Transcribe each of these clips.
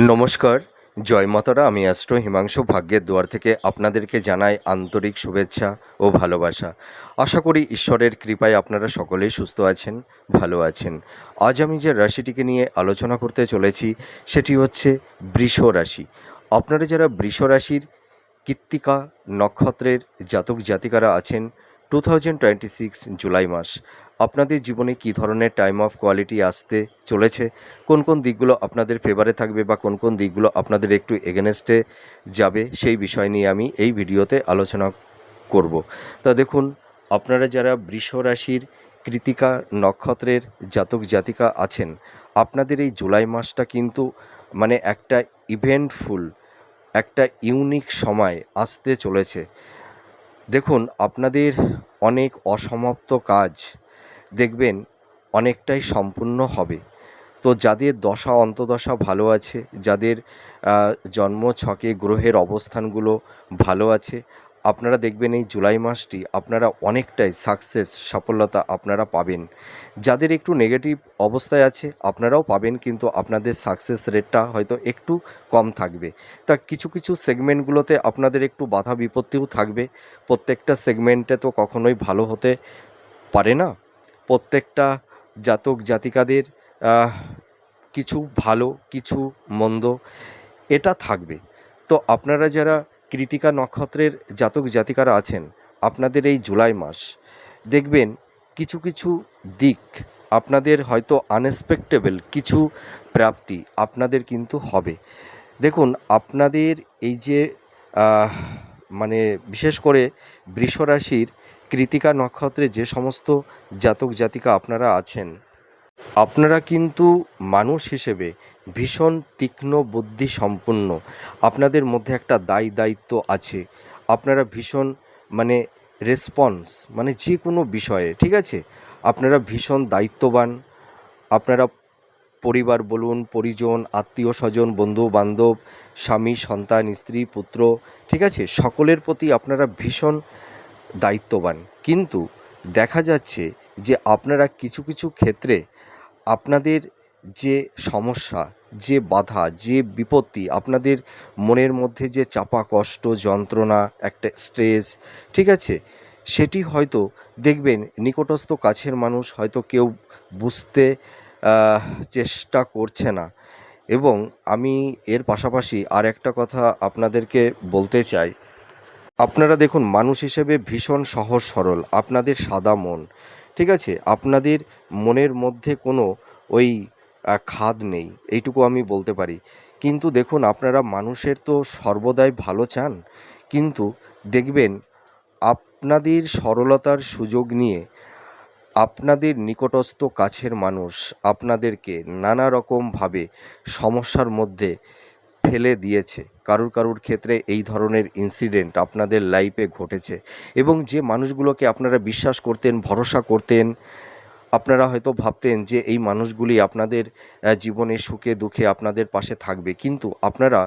নমস্কার, জয় মাতারা। আমি অ্যাস্ট্রো হিমাংশু ভাগ্যের দুয়ার থেকে আপনাদেরকে জানাই আন্তরিক শুভেচ্ছা ও ভালোবাসা। আশা করি ঈশ্বরের কৃপায় আপনারা সকলেই সুস্থ আছেন, ভালো আছেন। আজ আমি যে রাশিটিকে নিয়ে আলোচনা করতে চলেছি সেটি হচ্ছে বৃষ রাশি। আপনারা যারা বৃষ রাশির কৃত্তিকা নক্ষত্রের জাতক জাতিকারা আছেন, 2026 জুলাই মাস আপনাদের জীবনে কী ধরনের টাইম অফ কোয়ালিটি আসতে চলেছে, কোন কোন দিকগুলো আপনাদের ফেভারে থাকবে বা কোন কোন দিকগুলো আপনাদের একটু এগেনস্টে যাবে, সেই বিষয় নিয়ে আমি এই ভিডিওতে আলোচনা করব। তা দেখুন, আপনারা যারা বৃষ রাশির কৃত্তিকা নক্ষত্রের জাতক জাতিকা আছেন, আপনাদের এই জুলাই মাসটা কিন্তু মানে একটা ইভেন্টফুল, একটা ইউনিক সময় আসতে চলেছে। দেখুন, আপনাদের অনেক অসমাপ্ত কাজ দেখবেন অনেকটাই সম্পূর্ণ হবে। তো যাদের দশা অন্তদশা ভালো আছে, যাদের জন্ম ছকে গ্রহের অবস্থানগুলো ভালো আছে, আপনারা দেখবেন এই জুলাই মাসটি আপনারা অনেকটাই সফলতা আপনারা পাবেন। যাদের একটু নেগেটিভ অবস্থায় আছে আপনারাও পাবেন, কিন্তু আপনাদের সাকসেস রেটটা হয়তো একটু কম থাকবে। তা কিছু কিছু সেগমেন্টগুলোতে আপনাদের একটু বাধা বিপত্তিও থাকবে। প্রত্যেকটা সেগমেন্টে তো কখনোই ভালো হতে পারে না। প্রত্যেকটা জাতক জাতিকাদের কিছু ভালো, কিছু মন্দ, এটা থাকবে। তো আপনারা যারা কৃত্তিকা নক্ষত্রের জাতক জাতিকারা আছেন, আপনাদের এই জুলাই মাস দেখবেন কিছু কিছু দিক আপনাদের হয়তো আনএক্সপেক্টেবল কিছু প্রাপ্তি আপনাদের কিন্তু হবে। দেখুন, আপনাদের এই যে মানে বিশেষ করে বৃষ রাশির কৃত্তিকা নক্ষত্রে যে সমস্ত জাতক জাতিকা আপনারা আছেন, আপনারা কিন্তু মানুষ হিসেবে ভীষণ তীক্ষ্ণ বুদ্ধি সম্পন্ন। আপনাদের মধ্যে একটা দায়িত্ব আছে। আপনারা ভীষণ মানে রেসপন্স, মানে যে কোনো বিষয়ে, ঠিক আছে, আপনারা ভীষণ দায়িত্ববান। আপনারা পরিবার বলুন, পরিজন, আত্মীয় স্বজন, বন্ধু বান্ধব, স্বামী, সন্তান, স্ত্রী, পুত্র, ঠিক আছে, সকলের প্রতি আপনারা ভীষণ দায়িত্ববান। কিন্তু দেখা যাচ্ছে যে আপনারা কিছু কিছু ক্ষেত্রে আপনাদের যে সমস্যা, যে বাধা, যে বিপত্তি, আপনাদের মনের মধ্যে যে চাপা কষ্ট, যন্ত্রণা, একটা স্ট্রেস, ঠিক আছে, সেটি হয়তো দেখবেন নিকটস্থ কাছের মানুষ হয়তো কেউ বুঝতে চেষ্টা করছে না। এবং আমি এর পাশাপাশি আর একটা কথা আপনাদেরকে বলতে চাই। আপনারা দেখুন, মানুষ হিসেবে ভীষণ সহজ সরল, আপনাদের সাদা মন, ঠিক আছে, আপনাদের মনের মধ্যে কোনো ওই খাদ নেই, এইটুকু আমি বলতে পারি। কিন্তু দেখুন, আপনারা মানুষের তো সর্বদাই ভালো চান, কিন্তু দেখবেন আপনাদের সরলতার সুযোগ নিয়ে আপনাদের নিকটস্থ কাছের মানুষ আপনাদেরকে নানা রকমভাবে সমস্যার মধ্যে ফেলে দিয়েছে। কারুর ক্ষেত্রে এই ধরনের ইনসিডেন্ট আপনাদের লাইফে ঘটেছে। এবং যে মানুষগুলোকে আপনারা বিশ্বাস করতেন, ভরসা করতেন, আপনারা হয়তো ভাবতেন যে এই মানুষগুলি আপনাদের জীবনে সুখে দুঃখে আপনাদের পাশে থাকবে, কিন্তু আপনারা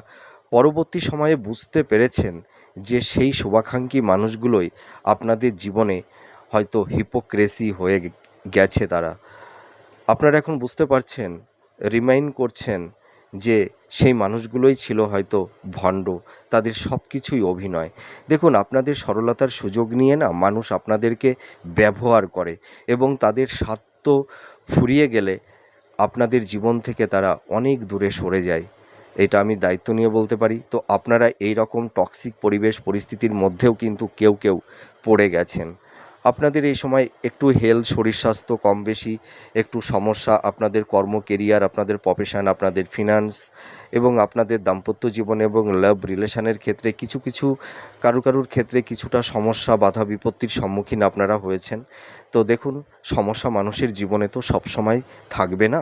পরবর্তী সময়ে বুঝতে পেরেছেন যে সেই শুভাকাঙ্ক্ষী মানুষগুলোই আপনাদের জীবনে হয়তো হিপোক্রেসি হয়ে গেছে তারা। আপনারা এখন বুঝতে পারছেন, রিমাইন্ড করছেন যে সেই মানুষগুলোই ছিল হয়তো ভণ্ড, তাদের সব কিছুই অভিনয়। দেখুন, আপনাদের সরলতার সুযোগ নিয়ে না মানুষ আপনাদেরকে ব্যবহার করে, এবং তাদের স্বার্থ ফুরিয়ে গেলে আপনাদের জীবন থেকে তারা অনেক দূরে সরে যায়। এটা আমি দায়িত্ব নিয়ে বলতে পারি। তো আপনারা এই রকম টক্সিক পরিবেশ পরিস্থিতির মধ্যেও কিন্তু কেউ কেউ পড়ে গেছেন। আপনাদের এই সময় একটু হেলথ, শরীর স্বাস্থ্য কম বেশি একটু সমস্যা, আপনাদের কর্ম কেরিয়ার, আপনাদের প্রফেশন, আপনাদের ফিনান্স এবং আপনাদের দাম্পত্য জীবন এবং লাভ রিলেশনের ক্ষেত্রে কিছু কিছু কারুর ক্ষেত্রে কিছুটা সমস্যা, বাধা বিপত্তির সম্মুখীন আপনারা হয়েছেন। তো দেখুন, সমস্যা মানুষের জীবনে তো সবসময় থাকবে না।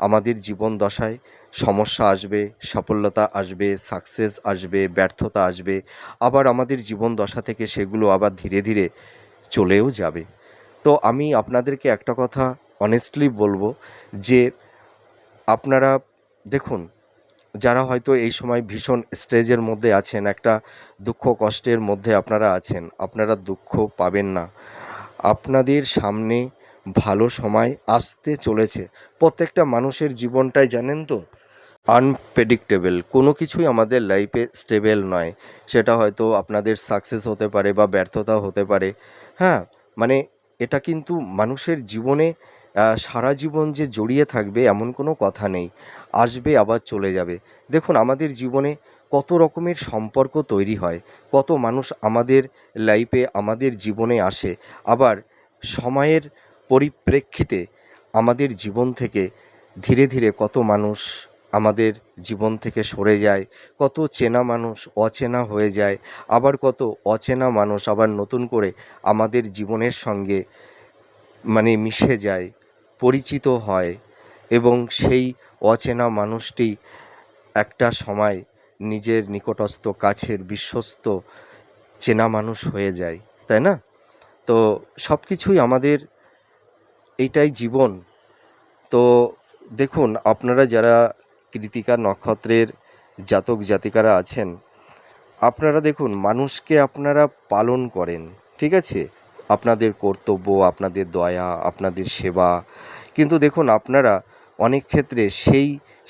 আমাদের জীবন দশায় সমস্যা আসবে, সফলতা আসবে, সাকসেস আসবে, ব্যর্থতা আসবে, আবার আমাদের জীবন দশা থেকে সেগুলো আবার ধীরে ধীরে চলেও যাবে। তো আমি আপনাদেরকে একটা কথা অনেস্টলি বলবো যে আপনারা দেখুন, যারা হয়তো এই সময় ভীষণ স্ট্রেসের মধ্যে আছেন, একটা দুঃখ কষ্টের মধ্যে আপনারা আছেন, আপনারা দুঃখ পাবেন না। আপনাদের সামনে ভালো সময় আসতে চলেছে। প্রত্যেকটা মানুষের জীবনটাই জানেন তো আনপ্রেডিক্টেবল, কোনো কিছুই আমাদের লাইফে স্টেবল নয়। সেটা হয়তো আপনাদের সাকসেস হতে পারে বা ব্যর্থতাও হতে পারে। হ্যাঁ, মানে এটা কিন্তু মানুষের জীবনে সারা জীবন যে জড়িয়ে থাকবে এমন কোনো কথা নেই। আসবে আবার চলে যাবে। দেখুন আমাদের জীবনে কত রকমের সম্পর্ক তৈরি হয়, কত মানুষ আমাদের লাইফে আমাদের জীবনে আসে, আবার সময়ের পরিপ্রেক্ষিতে আমাদের জীবন থেকে ধীরে ধীরে কত মানুষ আমাদের জীবন থেকে সরে যায়, কত চেনা মানুষ অচেনা হয়ে যায়, আবার কত অচেনা মানুষ আবার নতুন করে আমাদের জীবনের সঙ্গে মিশে যায়, পরিচিত হয়, এবং সেই অচেনা মানুষটি একটা সময় নিজের নিকটস্থ কাছের বিশ্বস্ত চেনা মানুষ হয়ে যায়, তাই না? তো সব কিছুই আমাদের, এইটাই জীবন। তো দেখুন আপনারা যারা কৃতিকা নক্ষত্রের জাতক জাতিকারা আছেন, আপনারা দেখুন মানুষকে আপনারা পালন করেন, ঠিক আছে? আপনাদের কর্তব্য, আপনাদের দয়া, আপনাদের সেবা, কিন্তু দেখুন আপনারা অনেক ক্ষেত্রে সেই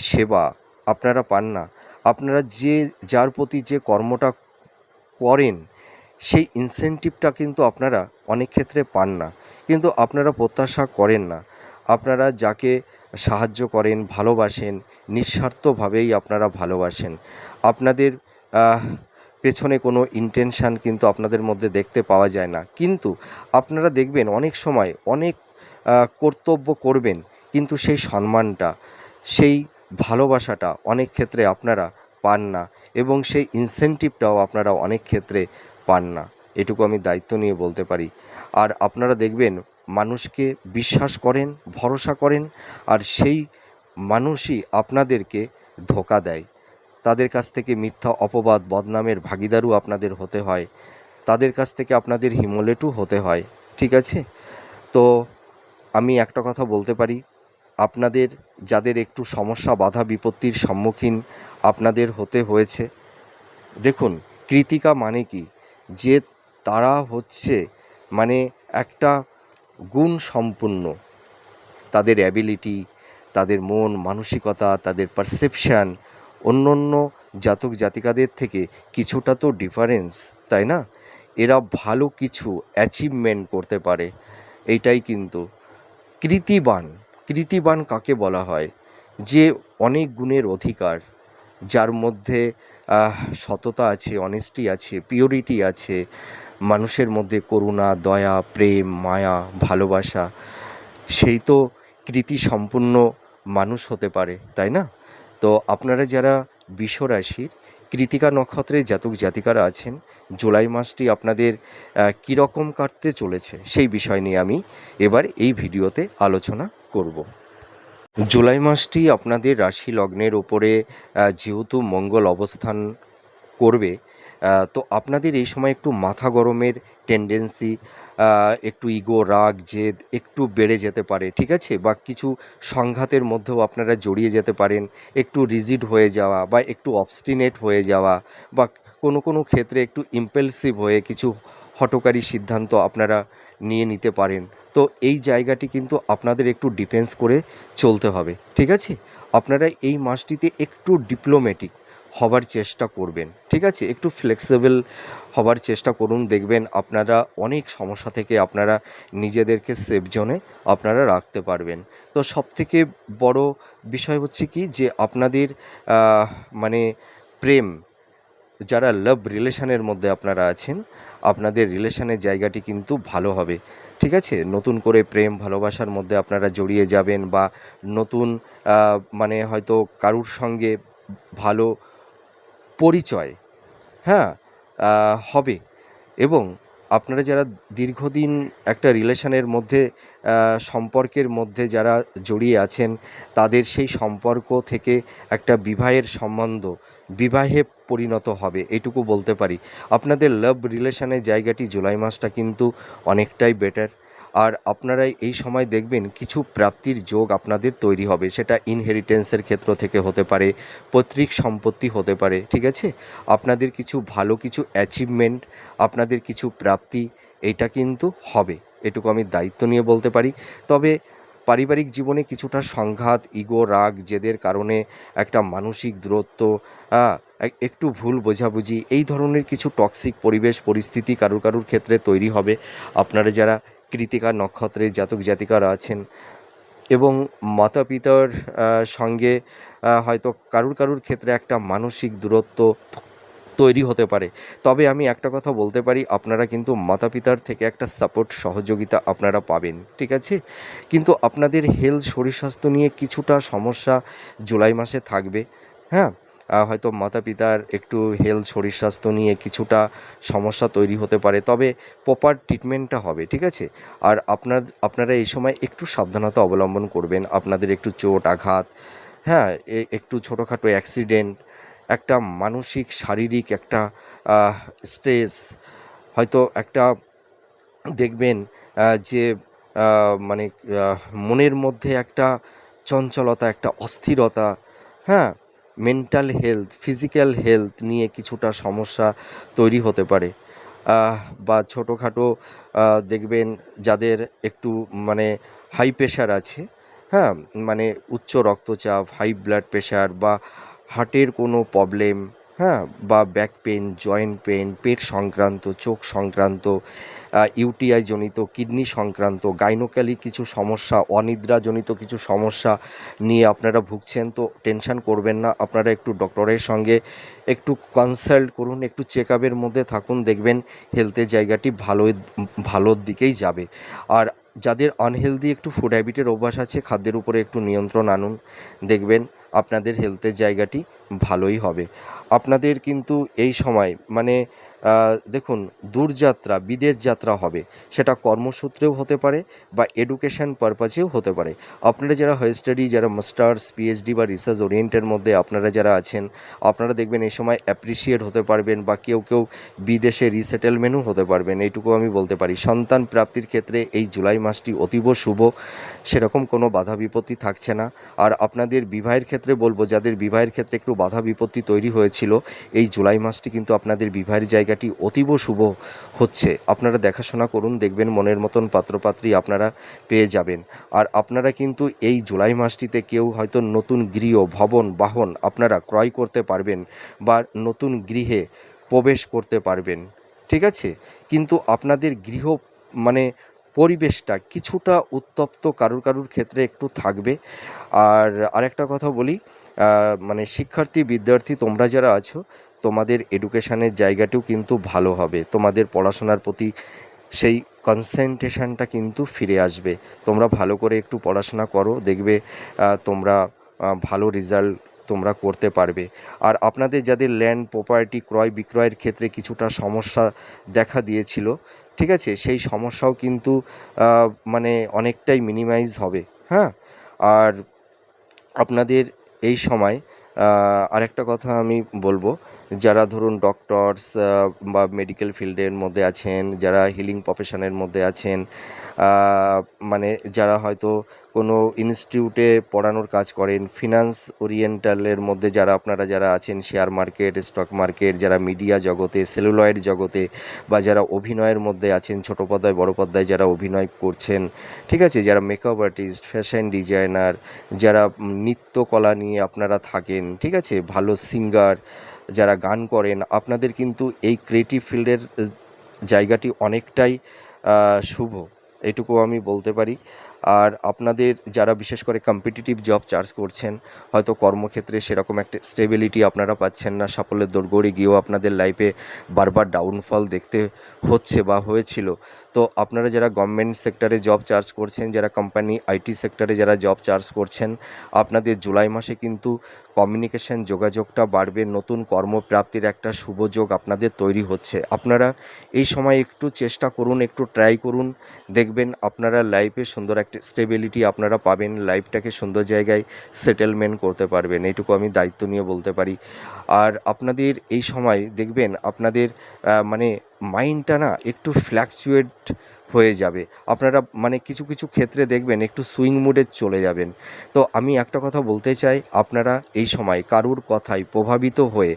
সেবা আপনারা পান না। আপনারা যার প্রতি যে কর্মটা করেন সেই ইনসেনটিভটা কিন্তু আপনারা অনেক ক্ষেত্রে পান না, কিন্তু আপনারা প্রত্যাশা করেন না। আপনারা যাকে সাহায্য করেন, ভালোবাসেন, নিঃস্বার্থভাবেই আপনারা ভালোবাসেন। আপনাদের পেছনে কোনো ইন্টেনশান কিন্তু আপনাদের মধ্যে দেখতে পাওয়া যায় না, কিন্তু আপনারা দেখবেন অনেক সময় অনেক কর্তব্য করবেন, কিন্তু সেই সম্মানটা, সেই ভালোবাসাটা অনেক ক্ষেত্রে আপনারা পান না, এবং সেই ইনসেনটিভটাও আপনারা অনেক ক্ষেত্রে পান না। এটুকু আমি দায়িত্ব নিয়ে বলতে পারি। আর আপনারা দেখবেন মানুষকে বিশ্বাস করেন, ভরসা করেন, আর সেই মানুষই আপনাদেরকে ধোঁকা দেয়। তাদের কাছ থেকে মিথ্যা অপবাদ বদনামের ভাগিদারও আপনাদের হতে হয়, তাদের কাছ থেকে আপনাদের হিমোলেটও হতে হয়, ঠিক আছে? তো আমি একটা কথা বলতে পারি, আপনাদের যাদের একটু সমস্যা বাধা বিপত্তির সম্মুখীন আপনাদের হতে হয়েছে, দেখুন কৃতিকা মানে কি, যে তারা হচ্ছে একটা গুণ সম্পন্ন, তাদের অ্যাবিলিটি, তাদের মন মানসিকতা, তাদের পারসেপশান অন্য অন্য জাতক জাতিকাদের থেকে কিছুটা তো ডিফারেন্স, তাই না? এরা ভালো কিছু অ্যাচিভমেন্ট করতে পারে, এইটাই কিন্তু কৃতিবান। কৃতিবান কাকে বলা হয়? যে অনেক গুণের অধিকার, যার মধ্যে সততা আছে, অনেস্টি আছে, পিওরিটি আছে, মানুষের মধ্যে করুণা, দয়া, প্রেম, মায়া, ভালোবাসা, সেই তো কৃতি সম্পূর্ণ মানুষ হতে পারে, তাই না? তো আপনারা যারা বিশ্বরাশির কৃতিকা নক্ষত্রের জাতক জাতিকারা আছেন, জুলাই মাসটি আপনাদের কীরকম কাটতে চলেছে সেই বিষয় নিয়ে আমি এবার এই ভিডিওতে আলোচনা করব। জুলাই মাসটি আপনাদের রাশি লগ্নের ওপরে যেহেতু মঙ্গল অবস্থান করবে, তো আপনাদের এই সময় একটু মাথা গরমের টেন্ডেন্সি, একটু ইগো, রাগ, জেদ একটু বেড়ে যেতে পারে, ঠিক আছে? বা কিছু সংঘাতের মধ্যেও আপনারা জড়িয়ে যেতে পারেন, একটু রিজিড হয়ে যাওয়া বা একটু অবস্টিনেট হয়ে যাওয়া, বা কোনো কোনো ক্ষেত্রে একটু ইম্পালসিভ হয়ে কিছু হঠকারী সিদ্ধান্ত আপনারা নিয়ে নিতে পারেন। তো এই জায়গাটি কিন্তু আপনাদের একটু ডিফেন্স করে চলতে হবে, ঠিক আছে? আপনারা এই মাসটিতে একটু ডিপ্লোম্যাটিক হবার চেষ্টা করবেন, ঠিক আছে? একটু ফ্লেক্সিবল হবার চেষ্টা করুন, দেখবেন আপনারা অনেক সমস্যা থেকে আপনারা নিজেদেরকে সেফ জোনে আপনারা রাখতে পারবেন। তো সবথেকে বড় বিষয় হচ্ছে কি, যে আপনাদের মানে প্রেম, যারা লাভ রিলেশনের মধ্যে আপনারা আছেন, আপনাদের রিলেশনের জায়গাটি কিন্তু ভালো হবে, ঠিক আছে? নতুন করে প্রেম ভালোবাসার মধ্যে আপনারা জড়িয়ে যাবেন, বা নতুন হয়তো কারুর সঙ্গে ভালো পরিচয়, হ্যাঁ, হবে। এবং আপনারা যারা দীর্ঘদিন একটা রিলেশনের মধ্যে, সম্পর্কের মধ্যে যারা জড়িয়ে আছেন, তাদের সেই সম্পর্ক থেকে একটা বিবাহের সম্বন্ধ বিবাহে পরিণত হবে, এইটুকু বলতে পারি। আপনাদের লাভ রিলেশনের জায়গাটি জুলাই মাসটা কিন্তু অনেকটাই বেটার। আর আপনারা এই সময় দেখবেন কিছু প্রাপ্তির যোগ আপনাদের তৈরি হবে, সেটা ইনহেরিটেন্সের ক্ষেত্র থেকে হতে পারে, পৈতৃক সম্পত্তি হতে পারে, ঠিক আছে? আপনাদের কিছু ভালো কিছু অ্যাচিভমেন্ট, আপনাদের কিছু প্রাপ্তি, এটা কিন্তু হবে, এটুকু আমি দায়িত্ব নিয়ে বলতে পারি। তবে পারিবারিক জীবনে কিছুটা সংঘাত, ইগো, রাগ, জেদের কারণে একটা মানসিক দূরত্ব, একটু ভুল বোঝাবুঝি, এই ধরনের কিছু টক্সিক পরিবেশ পরিস্থিতি কারুর কারুর ক্ষেত্রে তৈরি হবে। আপনারা যারা কৃত্তিকা নক্ষত্রের জাতক জাতিকারা আছেন এবং মাতা পিতার সঙ্গে হয়তো কারুর কারুর ক্ষেত্রে একটা মানসিক দূরত্ব তৈরি হতে পারে। তবে আমি একটা কথা বলতে পারি, আপনারা কিন্তু মাতা পিতার থেকে একটা সাপোর্ট সহযোগিতা আপনারা পাবেন, ঠিক আছে? কিন্তু আপনাদের হেলথ শরীর স্বাস্থ্য নিয়ে কিছুটা সমস্যা জুলাই মাসে থাকবে। হ্যাঁ, হয়তো মাতা পিতার একটু হেলথ শরীর স্বাস্থ্য নিয়ে কিছুটা সমস্যা তৈরি হতে পারে, তবে প্রপার ট্রিটমেন্টটা হবে, ঠিক আছে? আর আপনারা এই সময় একটু সাবধানতা অবলম্বন করবেন। আপনাদের একটু চোট আঘাত, হ্যাঁ, একটু ছোটোখাটো অ্যাক্সিডেন্ট, একটা মানসিক শারীরিক একটা স্ট্রেস, হয়তো একটা দেখবেন যে মানে মনের মধ্যে একটা চঞ্চলতা, একটা অস্থিরতা, হ্যাঁ, মেন্টাল হেলথ, ফিজিক্যাল হেলথ নিয়ে কিছুটা সমস্যা তৈরি হতে পারে। আহ, বা ছোটোখাটো দেখবেন যাদের একটু মানে হাই প্রেশার আছে, হ্যাঁ, মানে উচ্চ রক্তচাপ, হাই ব্লাড প্রেশার, বা হার্টের কোনো প্রবলেম, হ্যাঁ, বা ব্যাক পেন, জয়েন্ট পেন, পেট সংক্রান্ত, চোখ সংক্রান্ত, ইউটিআই জনিত, কিডনি সংক্রান্ত, গাইনোক্যালি কিছু সমস্যা, অনিদ্রাজনিত কিছু সমস্যা নিয়ে আপনারা ভুগছেন, তো টেনশন করবেন না। আপনারা একটু ডক্টরের সঙ্গে একটু কনসাল্ট করুন, একটু চেক আপের মধ্যে থাকুন, দেখবেন হেলথের জায়গাটি ভালোর দিকেই যাবে। আর যাদের আনহেলদি একটু ফুড হ্যাবিটের অভ্যাস আছে, খাদ্যের উপরে একটু নিয়ন্ত্রণ আনুন, দেখবেন আপনাদের হেলথের জায়গাটি ভালোই হবে। আপনাদের কিন্তু এই সময় মানে দেখুন, দূরযাত্রা, বিদেশ যাত্রা হবে, সেটা কর্মসূত্রেও হতে পারে বা এডুকেশন পারপাসেও হতে পারে। আপনারা যারা হায়ার স্টাডি, যারা মাস্টার্স, পিএইচডি বা রিসার্চ ওরিয়েন্টের মধ্যে আপনারা যারা আছেন, আপনারা দেখবেন এই সময় অ্যাপ্রিসিয়েট হতে পারবেন, বা কেউ কেউ বিদেশে রিসেটেলমেন্টও হতে পারবেন, এইটুকু আমি বলতে পারি। সন্তান প্রাপ্তির ক্ষেত্রে এই জুলাই মাসটি অতীব শুভ, সেরকম কোনো বাধা বিপত্তি থাকছে না। আর আপনাদের বিবাহের ক্ষেত্রে বলবো, যাদের বিবাহের ক্ষেত্রে একটু বাধা বিপত্তি তৈরি হয়েছিল, এই জুলাই মাসটি কিন্তু আপনাদের বিবাহের জায়গাটি অতীব শুভ হচ্ছে। আপনারা দেখাশোনা করুন, দেখবেন মনের মতন পাত্রপাত্রী আপনারা পেয়ে যাবেন। আর আপনারা কিন্তু এই জুলাই মাসটিতে কেউ হয়তো নতুন গৃহ, ভবন, বাহন আপনারা ক্রয় করতে পারবেন, বা নতুন গৃহে প্রবেশ করতে পারবেন, ঠিক আছে? কিন্তু আপনাদের গৃহ মানে পরিবেশটা কিছুটা উত্তপ্ত কারুর কারুর ক্ষেত্রে একটু থাকবে। আর আরেকটা কথা বলি, মানে শিক্ষার্থী, বিদ্যার্থী তোমরা যারা আছো, তোমাদের এডুকেশানের জায়গাটিও কিন্তু ভালো হবে। তোমাদের পড়াশোনার প্রতি সেই কনসেন্ট্রেশনটা কিন্তু ফিরে আসবে। তোমরা ভালো করে একটু পড়াশোনা করো, দেখবে তোমরা ভালো রেজাল্ট তোমরা করতে পারবে। আর আপনাদের যাদের ল্যান্ড প্রপার্টি ক্রয় বিক্রয়ের ক্ষেত্রে কিছুটা সমস্যা দেখা দিয়েছিল, ঠিক আছে, সেই সমস্যাও কিন্তু মানে অনেকটাই মিনিমাইজ হবে। হ্যাঁ, আর আপনাদের এই সময় আরেকটা কথা আমি বলবো, যারা ধরুন ডক্টরস বা মেডিকেল ফিল্ডের মধ্যে আছেন, যারা হিলিং প্রফেশনের মধ্যে আছেন, মানে যারা হয়তো কোনো ইনস্টিটিউটে পড়ানোর কাজ করেন, ফিনান্স ওরিয়েন্টালের মধ্যে যারা আপনারা যারা আছেন, শেয়ার মার্কেট, স্টক মার্কেট, যারা মিডিয়া জগতে, সেলুলয়েড জগতে, বা যারা অভিনয়ের মধ্যে আছেন, ছোটো পর্দায় বড় পর্দায় যারা অভিনয় করছেন, ঠিক আছে, যারা মেকআপ আর্টিস্ট, ফ্যাশন ডিজাইনার, যারা নৃত্যকলা নিয়ে আপনারা থাকেন, ঠিক আছে, ভালো সিঙ্গার, যারা গান করেন, আপনাদের কিন্তু এই ক্রিয়েটিভ ফিল্ডের জায়গাটি অনেকটাই শুভ, এটুকু আমি বলতে পারি। আর আপনাদের যারা বিশেষ করে কম্পিটিটিভ জব চার্জ করছেন, হয়তো কর্মক্ষেত্রে সেরকম একটা স্টেবিলিটি আপনারা পাচ্ছেন না, সাফল্যের দোরগোড়ে গিয়েও আপনাদের লাইফে বারবার ডাউনফল দেখতে হচ্ছে বা হয়েছিল, তো আপনারা যারা গভর্নমেন্ট সেক্টরে জব চার্জ করছেন, যারা কোম্পানি আইটি সেক্টরে যারা জব চার্জ করছেন, আপনাদের জুলাই মাসে কিন্তু কমিউনিকেশন যোগাযোগটা বাড়বে, নতুন কর্মপ্রাপ্তির একটা শুভ যোগ আপনাদের তৈরি হচ্ছে। আপনারা এই সময় একটু চেষ্টা করুন, একটু ট্রাই করুন, দেখবেন আপনারা লাইফে সুন্দর একটা স্টেবিলিটি আপনারা পাবেন, লাইফটাকে সুন্দর জায়গায় সেটেলমেন্ট করতে পারবেন, এইটুকু আমি দায়িত্ব নিয়ে বলতে পারি। আর আপনাদের এই সময় দেখবেন আপনাদের মানে মাইন্ডটা না একটু ফ্ল্যাকচুয়েট হয়ে যাবে। আপনারা মানে কিছু কিছু ক্ষেত্রে দেখবেন একটু সুইং মুডে চলে যাবেন। তো আমি একটা কথা বলতে চাই, আপনারা এই সময় কারুর কথায় প্রভাবিত হয়ে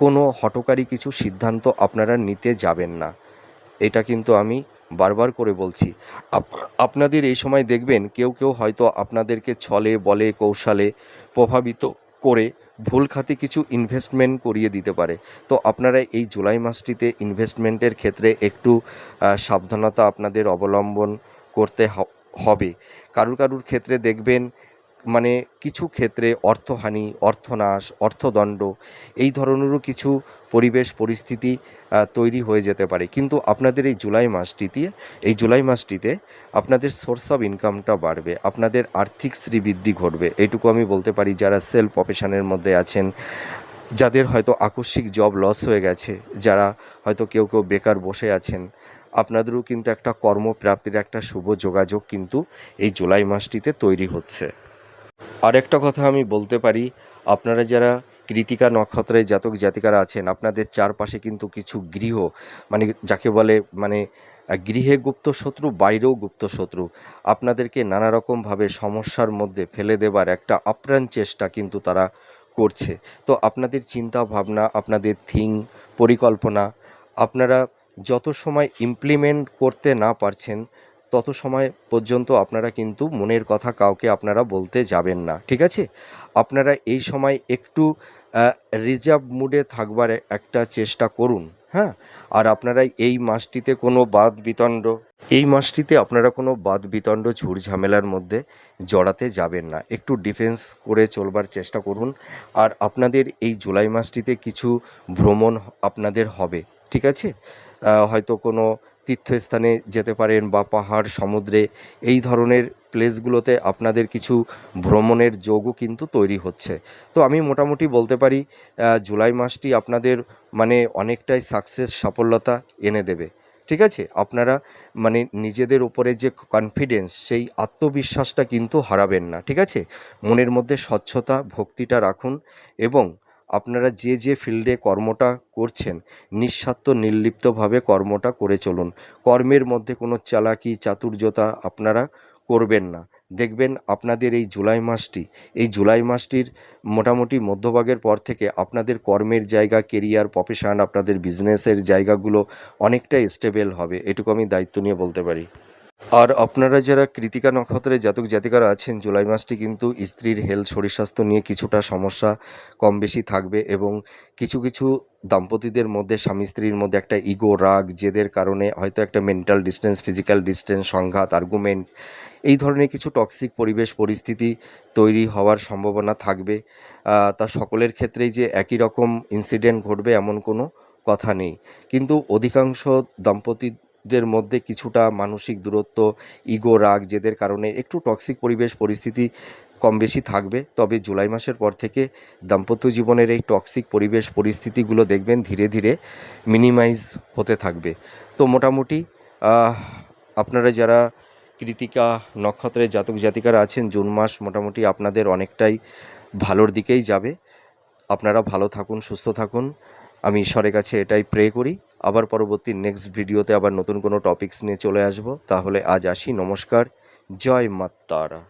কোনো হঠকারী কিছু সিদ্ধান্ত আপনারা নিতে যাবেন না, এটা কিন্তু আমি বারবার করে বলছি, আপনাদের এই সময় দেখবেন কেউ কেউ হয়তো আপনাদেরকে ছলে বলে কৌশলে প্রভাবিত করে ভুল খাতে কিছু ইনভেস্টমেন্ট করিয়ে দিতে পারে। তো আপনারা এই জুলাই মাসটিতে ইনভেস্টমেন্টের ক্ষেত্রে একটু সাবধানতা আপনাদের অবলম্বন করতে হবে। কারুর কারুর ক্ষেত্রে দেখবেন মানে কিছু ক্ষেত্রে অর্থহানি, অর্থনাশ, অর্থদণ্ড এই ধরনেরও কিছু পরিবেশ পরিস্থিতি তৈরি হয়ে যেতে পারে। কিন্তু আপনাদের এই জুলাই মাসটিতে আপনাদের সোর্স অফ ইনকামটা বাড়বে, আপনাদের আর্থিক শ্রীবৃদ্ধি ঘটবে, এইটুকু আমি বলতে পারি। যারা সেলফ প্রফেশনের মধ্যে আছেন, যাদের হয়তো আকস্মিক জব লস হয়ে গেছে, যারা হয়তো কেউ কেউ বেকার বসে আছেন, আপনাদেরও কিন্তু একটা কর্মপ্রাপ্তির একটা শুভ যোগাযোগ কিন্তু এই জুলাই মাসটিতে তৈরি হচ্ছে। আরেকটা কথা আমি বলতে পারি, আপনারা যারা কৃতিকা নক্ষত্রের জাতক জাতিকারা আছেন, আপনাদের চারপাশে কিন্তু কিছু গৃহ মানে যাকে বলে মানে গৃহে গুপ্ত শত্রু, বাইরেও গুপ্ত শত্রু আপনাদেরকে নানা রকমভাবে সমস্যার মধ্যে ফেলে দেবার একটা আপ্রাণ চেষ্টা কিন্তু তারা করছে। তো আপনাদের চিন্তা ভাবনা, আপনাদের পরিকল্পনা আপনারা যত সময় ইমপ্লিমেন্ট করতে না পারছেন তত সময় পর্যন্ত আপনারা কিন্তু মনের কথা কাউকে আপনারা বলতে যাবেন না, ঠিক আছে? আপনারা এই সময় একটু রিজার্ভ মুডে থাকবার একটা চেষ্টা করুন, হ্যাঁ? আর আপনারা এই মাসটিতে আপনারা কোনো বাদ বিতণ্ড ঝুট ঝামেলার মধ্যে জড়াতে যাবেন না, একটু ডিফেন্স করে চলবার চেষ্টা করুন। আর আপনাদের এই জুলাই মাসটিতে কিছু ভ্রমণ আপনাদের হবে, ঠিক আছে? হয়তো কোনো তীর্থস্থানে যেতে পারেন বা পাহাড় সমুদ্রে এই ধরনের প্লেসগুলোতে আপনাদের কিছু ভ্রমণের যোগও কিন্তু তৈরি হচ্ছে। তো আমি মোটামুটি বলতে পারি জুলাই মাসটি আপনাদের মানে অনেকটাই সাফল্যতা এনে দেবে, ঠিক আছে? আপনারা মানে নিজেদের উপরে যে কনফিডেন্স, সেই আত্মবিশ্বাসটা কিন্তু হারাবেন না, ঠিক আছে? মনের মধ্যে স্বচ্ছতা ভক্তিটা রাখুন এবং আপনারা যে ফিল্ডে কর্মটা করছেন নিঃস্বার্থ নির্লিপ্তভাবে কর্মটা করে চলুন। কর্মের মধ্যে কোনো চালাকি চাতুর্যতা আপনারা করবেন না। দেখবেন আপনাদের এই জুলাই মাসটির মোটামুটি মধ্যভাগের পর থেকে আপনাদের কর্মের জায়গা, কেরিয়ার, প্রফেশন, আপনাদের বিজনেসের জায়গাগুলো অনেকটাই স্টেবল হবে, এটুকু আমি দায়িত্ব নিয়ে বলতে পারি। আর আপনারা যারা কৃতিকা নক্ষত্রের জাতক জাতিকারা আছেন, জুলাই মাসটি কিন্তু স্ত্রীর হেলথ, শরীর স্বাস্থ্য নিয়ে কিছুটা সমস্যা কম বেশি থাকবে এবং কিছু কিছু দাম্পতিদের মধ্যে, স্বামী স্ত্রীর মধ্যে একটা ইগো, রাগ, জেদের কারণে হয়তো একটা মেন্টাল ডিস্টেন্স, ফিজিক্যাল ডিস্টেন্স, সংঘাত, আর্গুমেন্ট এই ধরনের কিছু টক্সিক পরিবেশ পরিস্থিতি তৈরি হওয়ার সম্ভাবনা থাকবে। তা সকলের ক্ষেত্রেই যে একই রকম ইনসিডেন্ট ঘটবে এমন কোনো কথা নেই, কিন্তু অধিকাংশ দম্পতিদের মধ্যে কিছুটা মানসিক দূরত্ব, ইগো, রাগ, জেদের কারণে একটু টক্সিক পরিবেশ পরিস্থিতি কম বেশি থাকবে। তবে জুলাই মাসের পর থেকে দাম্পত্য জীবনের এই টক্সিক পরিবেশ পরিস্থিতিগুলো দেখবেন ধীরে ধীরে মিনিমাইজ হতে থাকবে। তো মোটামুটি আপনারা যারা কৃতিকা নক্ষত্রের জাতক জাতিকারা আছেন, জুন মাস মোটামুটি আপনাদের অনেকটাই ভালোর দিকেই যাবে। আপনারা ভালো থাকুন, সুস্থ থাকুন, আমি ঈশ্বরের কাছে এটাই প্রে করি। আবার পরবর্তী নেক্সট ভিডিওতে আবার নতুন কোনো টপিকস নিয়ে চলে আসব। তাহলে আজ আসি, নমস্কার, জয় মা তারা।